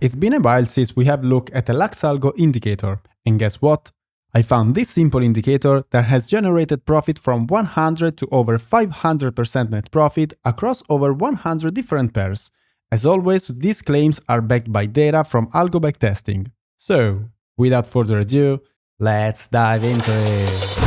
It's been a while since we have looked at a Lux Algo indicator, and guess what? I found this simple indicator that has generated profit from 100 to over 500% net profit across over 100 different pairs. As always, these claims are backed by data from Algo backtesting. So, without further ado, let's dive into it!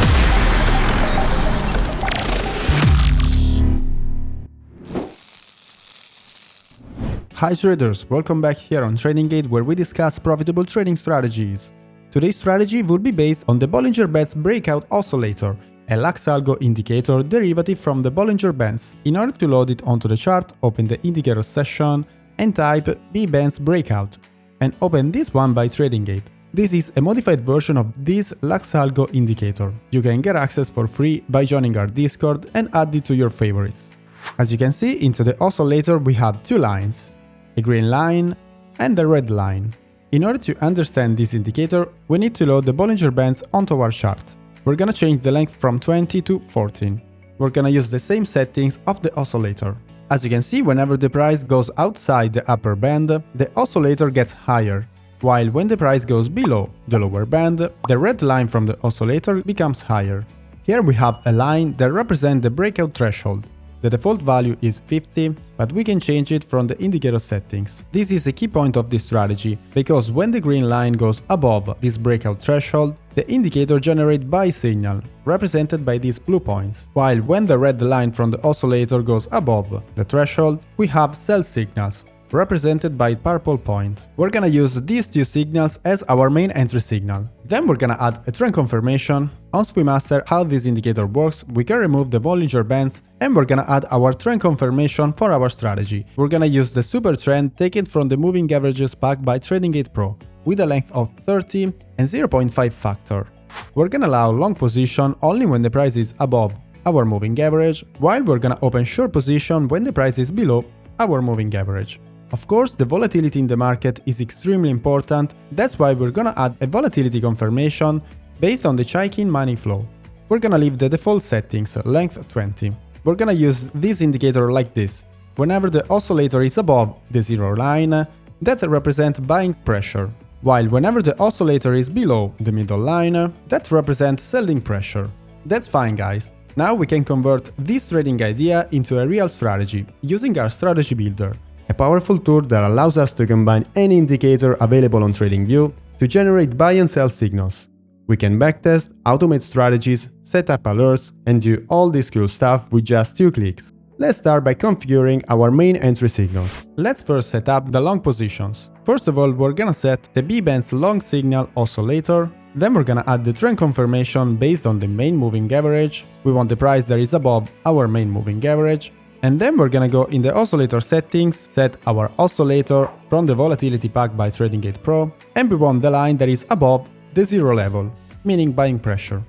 Hi traders, welcome back here on TradingGate where we discuss profitable trading strategies. Today's strategy will be based on the Bollinger Bands Breakout Oscillator, a Lux Algo indicator derivative from the Bollinger Bands. In order to load it onto the chart, open the indicator session and type B-Bands Breakout, and open this one by TradingGate. This is a modified version of this Lux Algo indicator. You can get access for free by joining our Discord and add it to your favorites. As you can see, into the oscillator we have two lines, a green line and a red line. In order to understand this indicator, we need to load the Bollinger Bands onto our chart. We're gonna change the length from 20 to 14. We're gonna use the same settings of the oscillator. As you can see, whenever the price goes outside the upper band, the oscillator gets higher, while when the price goes below the lower band, the red line from the oscillator becomes higher. Here we have a line that represents the breakout threshold. The default value is 50, but we can change it from the indicator settings. This is a key point of this strategy, because when the green line goes above this breakout threshold, the indicator generates buy signal, represented by these blue points, while when the red line from the oscillator goes above the threshold, we have sell signals, represented by purple point. We're gonna use these two signals as our main entry signal. Then we're gonna add a trend confirmation. Once we master how this indicator works, we can remove the Bollinger Bands and we're gonna add our trend confirmation for our strategy. We're gonna use the super trend taken from the moving averages pack by TradingGate Pro with a length of 30 and 0.5 factor. We're gonna allow long position only when the price is above our moving average, while we're gonna open short position when the price is below our moving average. Of course, the volatility in the market is extremely important, that's why we're gonna add a volatility confirmation based on the check-in money flow. We're gonna leave the default settings, length 20. We're gonna use this indicator like this. Whenever the oscillator is above the zero line, that represents buying pressure, while whenever the oscillator is below the middle line, that represents selling pressure. That's fine, guys. Now we can convert this trading idea into a real strategy using our strategy builder, a powerful tool that allows us to combine any indicator available on TradingView to generate buy and sell signals. We can backtest, automate strategies, set up alerts, and do all this cool stuff with just 2 clicks. Let's start by configuring our main entry signals. Let's first set up the long positions. First of all, we're gonna set the B-Bands long signal oscillator. Then we're gonna add the trend confirmation based on the main moving average. We want the price that is above our main moving average. And then we're gonna go in the oscillator settings, set our oscillator from the volatility pack by TradingGate Pro, and we want the line that is above the zero level, meaning buying pressure.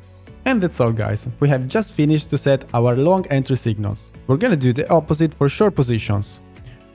And that's all, guys, we have just finished to set our long entry signals. We're gonna do the opposite for short positions.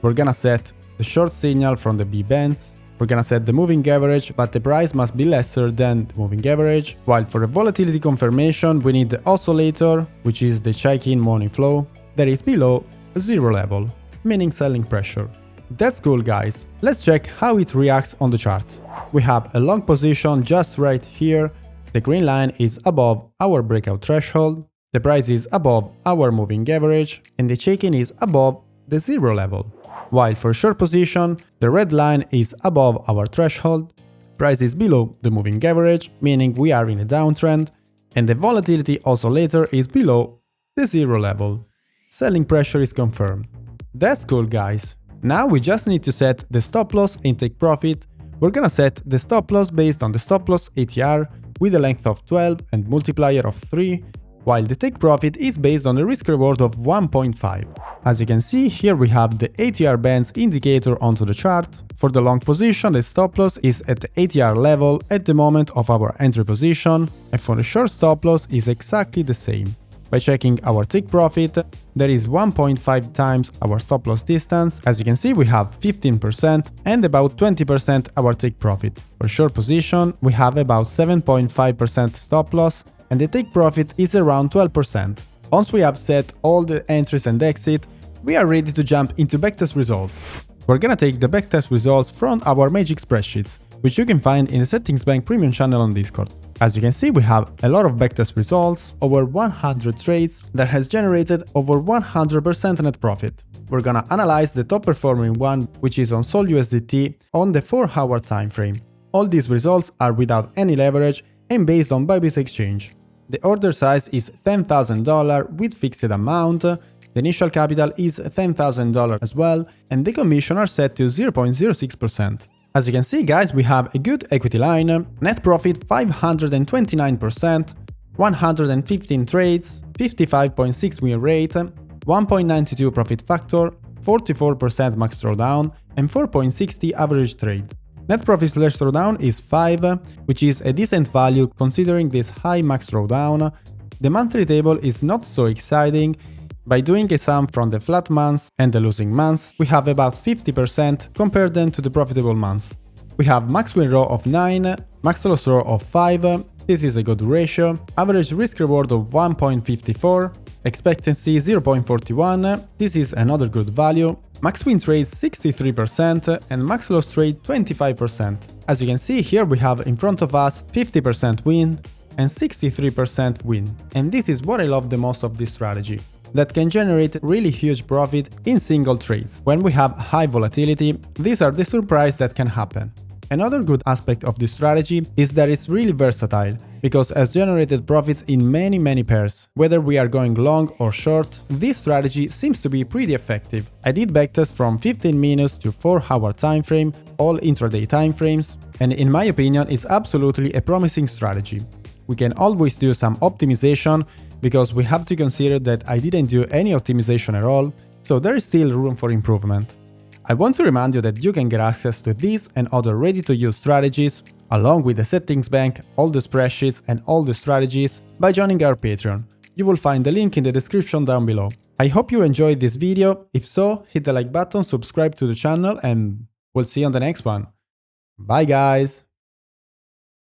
We're gonna set the short signal from the B-Bands, we're gonna set the moving average, but the price must be lesser than the moving average, while for a volatility confirmation we need the oscillator, which is the check-in money flow, that is below zero level, meaning selling pressure. That's cool, guys. Let's check how it reacts on the chart. We have a long position just right here. The green line is above our breakout threshold, the price is above our moving average, and the check-in is above the zero level. While for short position, the red line is above our threshold, price is below the moving average, meaning we are in a downtrend, and the volatility oscillator is below the zero level. Selling pressure is confirmed. That's cool, guys. Now we just need to set the stop loss and take profit. We're gonna set the stop loss based on the stop loss ATR with a length of 12 and multiplier of 3, while the take profit is based on a risk reward of 1.5. As you can see, here we have the ATR bands indicator onto the chart. For the long position, the stop loss is at the ATR level at the moment of our entry position, and for the short stop loss is exactly the same. By checking our take profit, there is 1.5 times our stop loss distance. As you can see, we have 15% and about 20% our take profit. For short position, we have about 7.5% stop loss and the take profit is around 12%. Once we have set all the entries and exit, we are ready to jump into backtest results. we're gonna take the backtest results from our magic spreadsheets, which you can find in the Settings Bank Premium channel on Discord. As you can see, we have a lot of backtest results, over 100 trades that has generated over 100% net profit. We're gonna analyze the top performing one, which is on Sol USDT on the 4-hour time frame. All these results are without any leverage and based on Bybit exchange. The order size is $10,000 with fixed amount, the initial capital is $10,000 as well, and the commission are set to 0.06%. As you can see guys, we have a good equity line, net profit 529%, 115 trades, 55.6 win rate, 1.92 profit factor, 44% max drawdown, and 4.60 average trade. Net profit slash drawdown is 5, which is a decent value considering this high max drawdown. The monthly table is not so exciting. By doing a sum from the flat months and the losing months, we have about 50% compared then to the profitable months. We have max win row of 9, max loss row of 5, this is a good ratio, average risk reward of 1.54, expectancy 0.41, this is another good value, max win trade 63% and max loss trade 25%. As you can see here we have in front of us 50% win and 63% win, and this is what I love the most of this strategy, that can generate really huge profit in single trades. When we have high volatility, these are the surprises that can happen. Another good aspect of this strategy is that it's really versatile, because it has generated profits in many pairs. Whether we are going long or short, this strategy seems to be pretty effective. I did backtest from 15 minutes to 4-hour time frame, all intraday time frames, and in my opinion it's absolutely a promising strategy. We can always do some optimization, because we have to consider that I didn't do any optimization at all, so there is still room for improvement. I want to remind you that you can get access to these and other ready-to-use strategies, along with the settings bank, all the spreadsheets and all the strategies, by joining our Patreon. You will find the link in the description down below. I hope you enjoyed this video. If so, hit the like button, subscribe to the channel, and we'll see you on the next one. Bye guys!